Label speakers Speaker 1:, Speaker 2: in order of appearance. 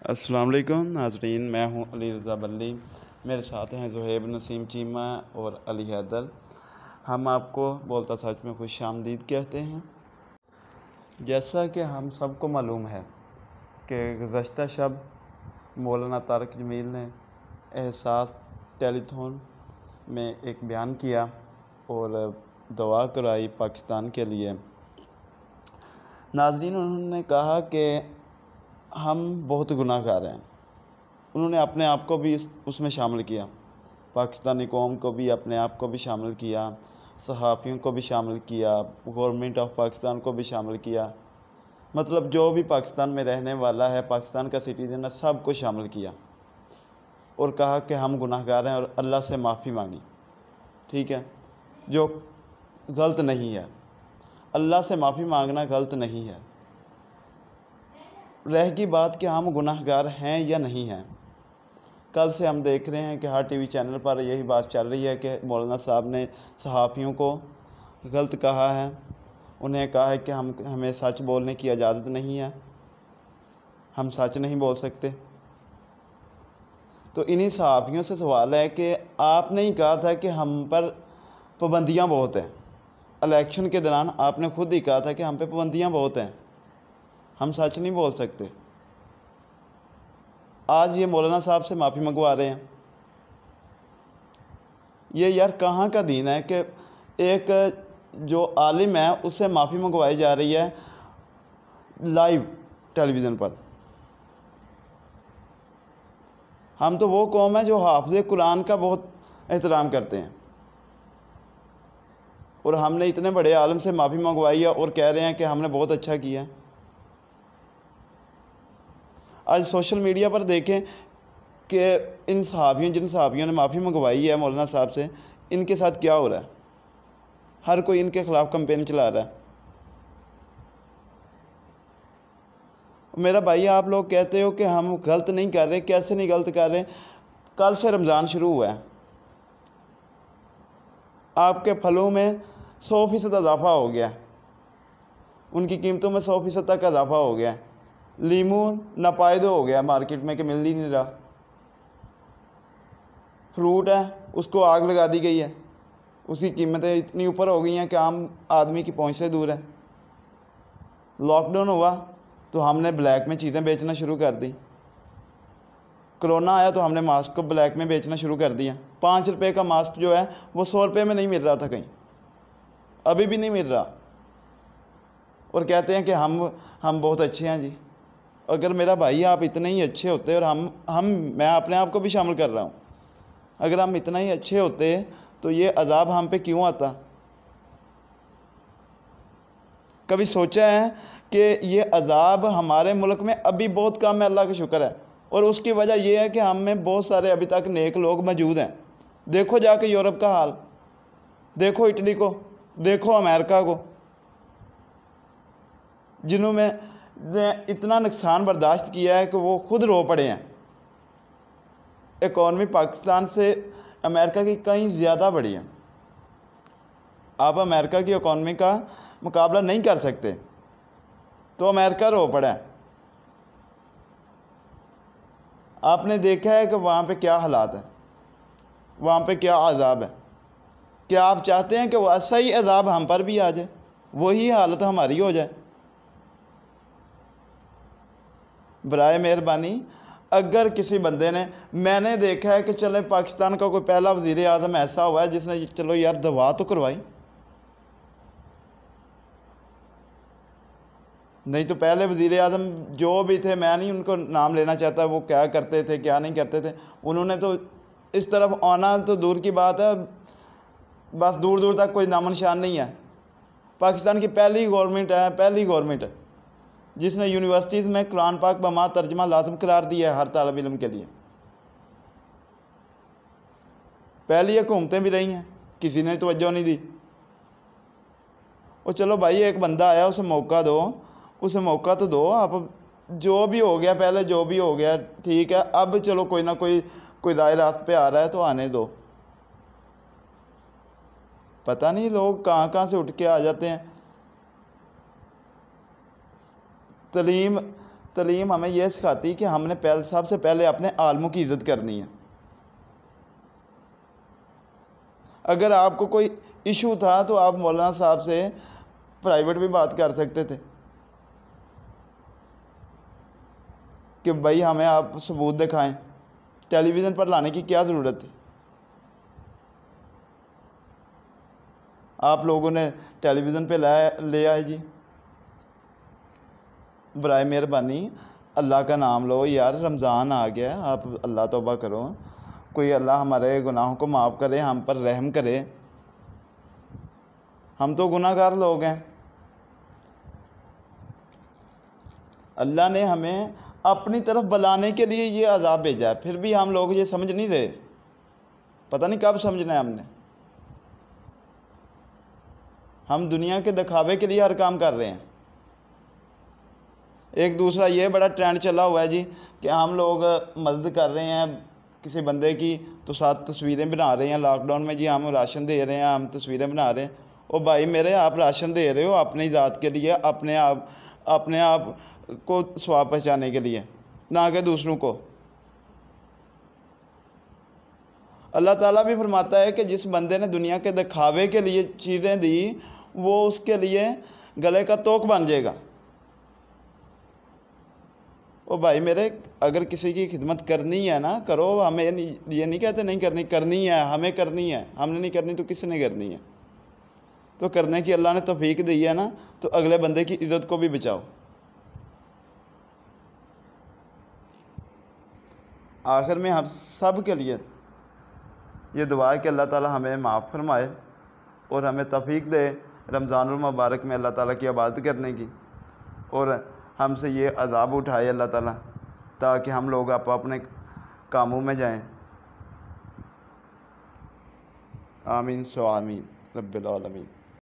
Speaker 1: السلام علیکم ناظرین، میں ہوں علی رضا بلی، میرے ساتھ ہیں زہیب نسیم چیمہ اور علی حیدر۔ ہم آپ کو بولتا سچ میں خوش آمدید کہتے ہیں۔ جیسا کہ ہم سب کو معلوم ہے کہ گزشتہ شب مولانا طارق جمیل نے احساس ٹیلی تھون میں ایک بیان کیا اور دعا کرائی پاکستان کے لیے۔ ناظرین، انہوں نے کہا کہ ہم بہت گناہ گار ہیں۔ انہوں نے اپنے آپ کو بھی اس میں شامل کیا، پاکستانی قوم کو بھی، اپنے آپ کو بھی شامل کیا، صحافیوں کو بھی شامل کیا، گورنمنٹ آف پاکستان کو بھی شامل کیا، مطلب جو بھی پاکستان میں رہنے والا ہے، پاکستان کا سٹیزن ہے، سب کو شامل کیا اور کہا کہ ہم گناہ گار ہیں اور اللہ سے معافی مانگی۔ ٹھیک ہے، جو غلط نہیں ہے، اللہ سے معافی مانگنا غلط نہیں ہے۔ رہ گی بات کہ ہم گناہ گار ہیں یا نہیں ہیں۔ کل سے ہم دیکھ رہے ہیں کہ ہر ٹی وی چینل پر یہی بات چل رہی ہے کہ مولانا صاحب نے صحافیوں کو غلط کہا ہے، انہیں کہا ہے کہ ہمیں سچ بولنے کی اجازت نہیں ہے، ہم سچ نہیں بول سکتے۔ تو انہی صحافیوں سے سوال ہے کہ آپ نے ہی کہا تھا کہ ہم پر پابندیاں بہت ہیں، الیکشن کے دوران آپ نے خود ہی کہا تھا کہ ہم پہ پابندیاں بہت ہیں، ہم سچ نہیں بول سکتے۔ آج یہ مولانا صاحب سے معافی منگوا رہے ہیں۔ یہ یار کہاں کا دین ہے کہ ایک جو عالم ہے اس سے معافی منگوائی جا رہی ہے لائیو ٹیلی ویژن پر۔ ہم تو وہ قوم ہے جو حافظ قرآن کا بہت احترام کرتے ہیں، اور ہم نے اتنے بڑے عالم سے معافی منگوائی ہے اور کہہ رہے ہیں کہ ہم نے بہت اچھا کیا۔ آج سوشل میڈیا پر دیکھیں کہ جن صحابیوں نے معافی منگوائی ہے مولانا صاحب سے، ان کے ساتھ کیا ہو رہا ہے۔ ہر کوئی ان کے خلاف کمپین چلا رہا ہے۔ میرا بھائی، آپ لوگ کہتے ہو کہ ہم غلط نہیں کر رہے، کیسے نہیں غلط کر رہے؟ کل سے رمضان شروع ہوا ہے، آپ کے پھلوں میں 100% اضافہ ہو گیا ہے، ان کی قیمتوں میں 100% تک اضافہ ہو گیا ہے۔ لیمو ناپائیدہ ہو گیا مارکیٹ میں کہ مل ہی نہیں رہا۔ فروٹ ہے، اس کو آگ لگا دی گئی ہے، اس کی قیمتیں اتنی اوپر ہو گئی ہیں کہ عام آدمی کی پہنچ سے دور ہے۔ لاک ڈاؤن ہوا تو ہم نے بلیک میں چیزیں بیچنا شروع کر دی۔ کرونا آیا تو ہم نے ماسک کو بلیک میں بیچنا شروع کر دیا۔ 5 روپے کا ماسک جو ہے وہ 100 روپے میں نہیں مل رہا تھا کہیں، ابھی بھی نہیں مل رہا، اور کہتے ہیں کہ ہم بہت اچھے ہیں۔ جی، اگر میرا بھائی آپ اتنے ہی اچھے ہوتے، اور میں اپنے آپ کو بھی شامل کر رہا ہوں، اگر ہم اتنا ہی اچھے ہوتے تو یہ عذاب ہم پہ کیوں آتا؟ کبھی سوچا ہے کہ یہ عذاب ہمارے ملک میں ابھی بہت کم ہے؟ اللہ کا شکر ہے، اور اس کی وجہ یہ ہے کہ ہم میں بہت سارے ابھی تک نیک لوگ موجود ہیں۔ دیکھو جا کے یورپ کا حال، دیکھو اٹلی کو، دیکھو امریکہ کو، جنہوں میں اتنا نقصان برداشت کیا ہے کہ وہ خود رو پڑے ہیں۔ اکانومی پاکستان سے امریکہ کی کہیں زیادہ بڑی ہے۔ آپ امریکہ کی اکانومی کا مقابلہ نہیں کر سکتے تو امریکہ رو پڑا ہے۔ آپ نے دیکھا ہے کہ وہاں پہ کیا حالات ہیں، وہاں پہ کیا عذاب ہے۔ کیا آپ چاہتے ہیں کہ وہ ایسا ہی عذاب ہم پر بھی آ جائے، وہی حالت ہماری ہو جائے؟ برائے مہربانی، اگر کسی بندے نے، میں نے دیکھا ہے کہ چلے پاکستان کا کوئی پہلا وزیر اعظم ایسا ہوا ہے جس نے چلو یار دعا تو کروائی، نہیں تو پہلے وزیر اعظم جو بھی تھے، میں نہیں ان کو نام لینا چاہتا وہ کیا کرتے تھے کیا نہیں کرتے تھے، انہوں نے تو اس طرف آنا تو دور کی بات ہے، بس دور دور تک کوئی نام نشان نہیں ہے۔ پاکستان کی پہلی گورنمنٹ ہے جس نے یونیورسٹیز میں قرآن پاک بما ترجمہ لازم قرار دیا ہے ہر طالب علم کے لیے۔ پہلی حکومتیں بھی رہی ہیں، کسی نے توجہ نہیں دی۔ اور چلو بھائی، ایک بندہ آیا، اسے موقع دو، اسے موقع تو دو۔ آپ جو بھی ہو گیا پہلے، جو بھی ہو گیا ٹھیک ہے، اب چلو کوئی نہ کوئی رائے راست پہ آ رہا ہے تو آنے دو۔ پتہ نہیں لوگ کہاں سے اٹھ کے آ جاتے ہیں۔ تعلیم ہمیں یہ سکھاتی کہ ہم نے سب سے پہلے اپنے عالموں کی عزت کرنی ہے۔ اگر آپ کو کوئی ایشو تھا تو آپ مولانا صاحب سے پرائیویٹ بھی بات کر سکتے تھے کہ بھائی ہمیں آپ ثبوت دکھائیں، ٹیلی ویژن پر لانے کی کیا ضرورت تھی؟ آپ لوگوں نے ٹیلی ویژن پہ لے آئے جی۔ برائے مہربانی اللہ کا نام لو یار، رمضان آ گیا، آپ اللہ توبہ کرو، کوئی اللہ ہمارے گناہوں کو معاف کرے، ہم پر رحم کرے، ہم تو گناہ گار لوگ ہیں۔ اللہ نے ہمیں اپنی طرف بلانے کے لیے یہ عذاب بھیجا ہے، پھر بھی ہم لوگ یہ سمجھ نہیں رہے، پتہ نہیں کب سمجھنا ہے ہم نے۔ ہم دنیا کے دکھاوے کے لیے ہر کام کر رہے ہیں۔ ایک دوسرا یہ بڑا ٹرینڈ چلا ہوا ہے جی کہ ہم لوگ مدد کر رہے ہیں کسی بندے کی تو ساتھ تصویریں بنا رہے ہیں، لاک ڈاؤن میں جی ہم راشن دے رہے ہیں، ہم تصویریں بنا رہے ہیں۔ او بھائی میرے، آپ راشن دے رہے ہو اپنی ذات کے لیے، اپنے آپ کو ثواب پہنچانے کے لیے، نہ کہ دوسروں کو۔ اللہ تعالیٰ بھی فرماتا ہے کہ جس بندے نے دنیا کے دکھاوے کے لیے چیزیں دی وہ اس کے لیے گلے کا توق بن جائے گا۔ او بھائی میرے، اگر کسی کی خدمت کرنی ہے نا کرو، ہمیں یہ نہیں کہتے نہیں کرنی، کرنی ہے، ہمیں کرنی ہے، ہم نے نہیں کرنی تو کس نے کرنی ہے؟ تو کرنے کی اللہ نے توفیق دی ہے نا، تو اگلے بندے کی عزت کو بھی بچاؤ۔ آخر میں ہم سب کے لیے یہ دعا ہے کہ اللہ تعالیٰ ہمیں معاف فرمائے اور ہمیں توفیق دے رمضان المبارک میں اللہ تعالیٰ کی عبادت کرنے کی، اور ہم سے یہ عذاب اٹھائے اللہ تعالیٰ تاکہ ہم لوگ اپنے کاموں میں جائیں۔ آمین سو آمین رب العالمین۔